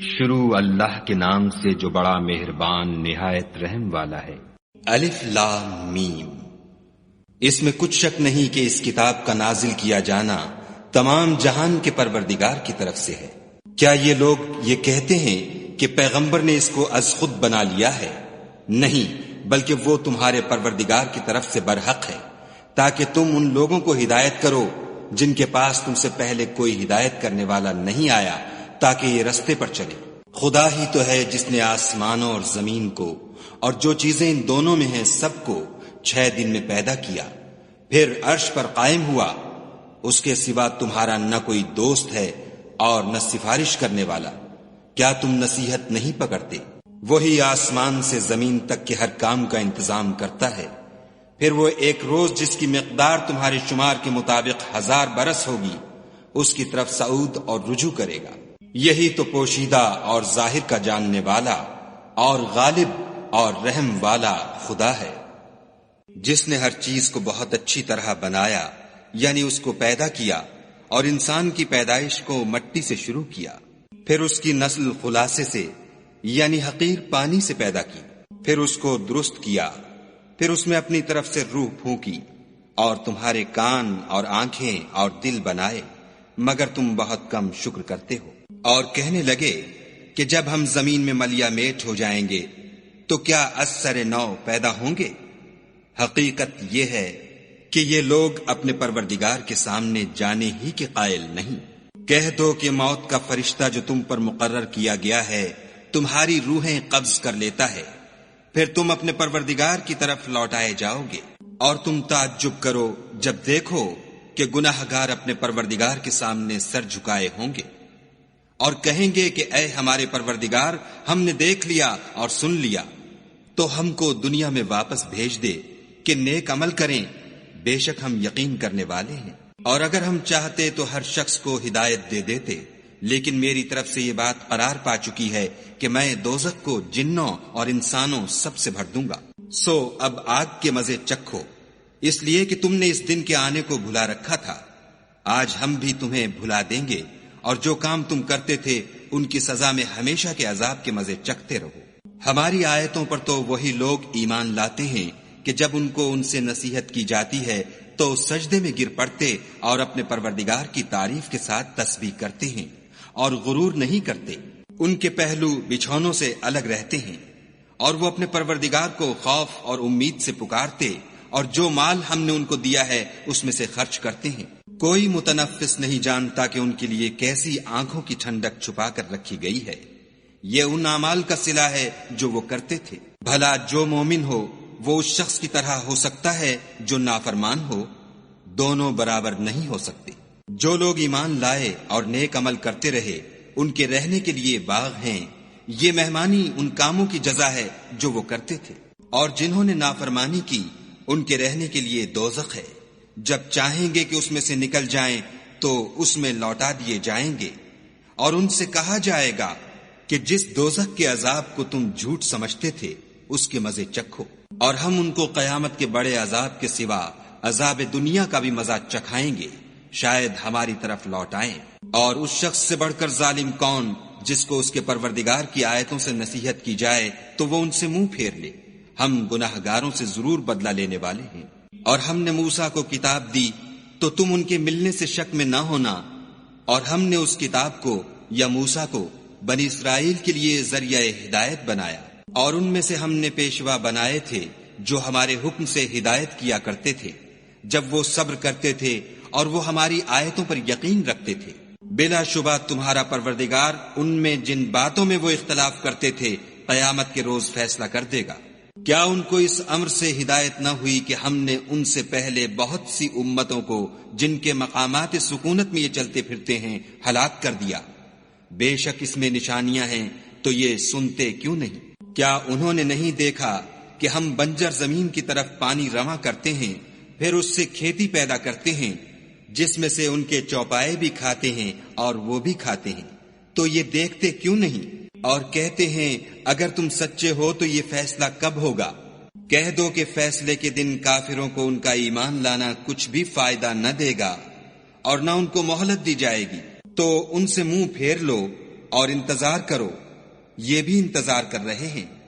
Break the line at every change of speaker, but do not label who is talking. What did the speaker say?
شروع اللہ کے نام سے جو بڑا مہربان نہایت رحم والا ہے۔
الف لام میم۔ اس میں کچھ شک نہیں کہ اس کتاب کا نازل کیا جانا تمام جہان کے پروردگار کی طرف سے ہے۔ کیا یہ لوگ یہ کہتے ہیں کہ پیغمبر نے اس کو از خود بنا لیا ہے؟ نہیں، بلکہ وہ تمہارے پروردگار کی طرف سے برحق ہے، تاکہ تم ان لوگوں کو ہدایت کرو جن کے پاس تم سے پہلے کوئی ہدایت کرنے والا نہیں آیا، تاکہ یہ رستے پر چلے۔ خدا ہی تو ہے جس نے آسمانوں اور زمین کو اور جو چیزیں ان دونوں میں ہیں سب کو 6 دن میں پیدا کیا، پھر عرش پر قائم ہوا۔ اس کے سوا تمہارا نہ کوئی دوست ہے اور نہ سفارش کرنے والا۔ کیا تم نصیحت نہیں پکڑتے؟ وہی آسمان سے زمین تک کے ہر کام کا انتظام کرتا ہے، پھر وہ ایک روز جس کی مقدار تمہارے شمار کے مطابق 1000 برس ہوگی، اس کی طرف صعود اور رجوع کرے گا۔ یہی تو پوشیدہ اور ظاہر کا جاننے والا اور غالب اور رحم والا خدا ہے، جس نے ہر چیز کو بہت اچھی طرح بنایا، یعنی اس کو پیدا کیا، اور انسان کی پیدائش کو مٹی سے شروع کیا، پھر اس کی نسل خلاصے سے یعنی حقیر پانی سے پیدا کی، پھر اس کو درست کیا، پھر اس میں اپنی طرف سے روح پھونکی، اور تمہارے کان اور آنکھیں اور دل بنائے، مگر تم بہت کم شکر کرتے ہو۔ اور کہنے لگے کہ جب ہم زمین میں ملیا میٹ ہو جائیں گے تو کیا از سر نو پیدا ہوں گے؟ حقیقت یہ ہے کہ یہ لوگ اپنے پروردگار کے سامنے جانے ہی کے قائل نہیں۔ کہہ دو کہ موت کا فرشتہ جو تم پر مقرر کیا گیا ہے تمہاری روحیں قبض کر لیتا ہے، پھر تم اپنے پروردگار کی طرف لوٹائے جاؤ گے، اور تم تعجب کرو جب دیکھو کہ گناہگار اپنے پروردگار کے سامنے سر جھکائے ہوں گے، اور کہیں گے کہ اے ہمارے پروردگار، ہم نے دیکھ لیا اور سن لیا، تو ہم کو دنیا میں واپس بھیج دے کہ نیک عمل کریں، بے شک ہم یقین کرنے والے ہیں۔ اور اگر ہم چاہتے تو ہر شخص کو ہدایت دے دیتے، لیکن میری طرف سے یہ بات قرار پا چکی ہے کہ میں دوزخ کو جنوں اور انسانوں سب سے بھر دوں گا۔ سو اب آگ کے مزے چکھو، اس لیے کہ تم نے اس دن کے آنے کو بھلا رکھا تھا۔ آج ہم بھی تمہیں بھلا دیں گے، اور جو کام تم کرتے تھے ان کی سزا میں ہمیشہ کے عذاب کے مزے چکھتے رہو۔ ہماری آیتوں پر تو وہی لوگ ایمان لاتے ہیں کہ جب ان کو ان سے نصیحت کی جاتی ہے تو سجدے میں گر پڑتے اور اپنے پروردگار کی تعریف کے ساتھ تسبیح کرتے ہیں اور غرور نہیں کرتے۔ ان کے پہلو بچھونوں سے الگ رہتے ہیں، اور وہ اپنے پروردگار کو خوف اور امید سے پکارتے، اور جو مال ہم نے ان کو دیا ہے اس میں سے خرچ کرتے ہیں۔ کوئی متنفس نہیں جانتا کہ ان کے لیے کیسی آنکھوں کی ٹھنڈک چھپا کر رکھی گئی ہے۔ یہ ان اعمال کا صلہ ہے جو وہ کرتے تھے۔ بھلا جو مومن ہو وہ اس شخص کی طرح ہو سکتا ہے جو نافرمان ہو؟ دونوں برابر نہیں ہو سکتے۔ جو لوگ ایمان لائے اور نیک عمل کرتے رہے ان کے رہنے کے لیے باغ ہیں، یہ مہمانی ان کاموں کی جزا ہے جو وہ کرتے تھے۔ اور جنہوں نے نافرمانی کی ان کے رہنے کے لیے دوزخ ہے، جب چاہیں گے کہ اس میں سے نکل جائیں تو اس میں لوٹا دیے جائیں گے، اور ان سے کہا جائے گا کہ جس دوزخ کے عذاب کو تم جھوٹ سمجھتے تھے اس کے مزے چکھو، اور ہم ان کو قیامت کے بڑے عذاب کے سوا عذاب دنیا کا بھی مزہ چکھائیں گے، شاید ہماری طرف لوٹ آئیں۔ اور اس شخص سے بڑھ کر ظالم کون جس کو اس کے پروردگار کی آیتوں سے نصیحت کی جائے تو وہ ان سے منہ پھیر لے۔ ہم گناہگاروں سے ضرور بدلہ لینے والے ہیں۔ اور ہم نے موسیٰ کو کتاب دی تو تم ان کے ملنے سے شک میں نہ ہونا، اور ہم نے اس کتاب کو یا موسیٰ کو بنی اسرائیل کے لیے ذریعہ ہدایت بنایا، اور ان میں سے ہم نے پیشوا بنائے تھے جو ہمارے حکم سے ہدایت کیا کرتے تھے جب وہ صبر کرتے تھے اور وہ ہماری آیتوں پر یقین رکھتے تھے۔ بلا شبہ تمہارا پروردگار ان میں جن باتوں میں وہ اختلاف کرتے تھے قیامت کے روز فیصلہ کر دے گا۔ کیا ان کو اس امر سے ہدایت نہ ہوئی کہ ہم نے ان سے پہلے بہت سی امتوں کو جن کے مقامات سکونت میں یہ چلتے پھرتے ہیں ہلاک کر دیا؟ بے شک اس میں نشانیاں ہیں، تو یہ سنتے کیوں نہیں؟ کیا انہوں نے نہیں دیکھا کہ ہم بنجر زمین کی طرف پانی رواں کرتے ہیں، پھر اس سے کھیتی پیدا کرتے ہیں جس میں سے ان کے چوپائے بھی کھاتے ہیں اور وہ بھی کھاتے ہیں، تو یہ دیکھتے کیوں نہیں؟ اور کہتے ہیں اگر تم سچے ہو تو یہ فیصلہ کب ہوگا؟ کہہ دو کہ فیصلے کے دن کافروں کو ان کا ایمان لانا کچھ بھی فائدہ نہ دے گا، اور نہ ان کو مہلت دی جائے گی۔ تو ان سے منہ پھیر لو اور انتظار کرو، یہ بھی انتظار کر رہے ہیں۔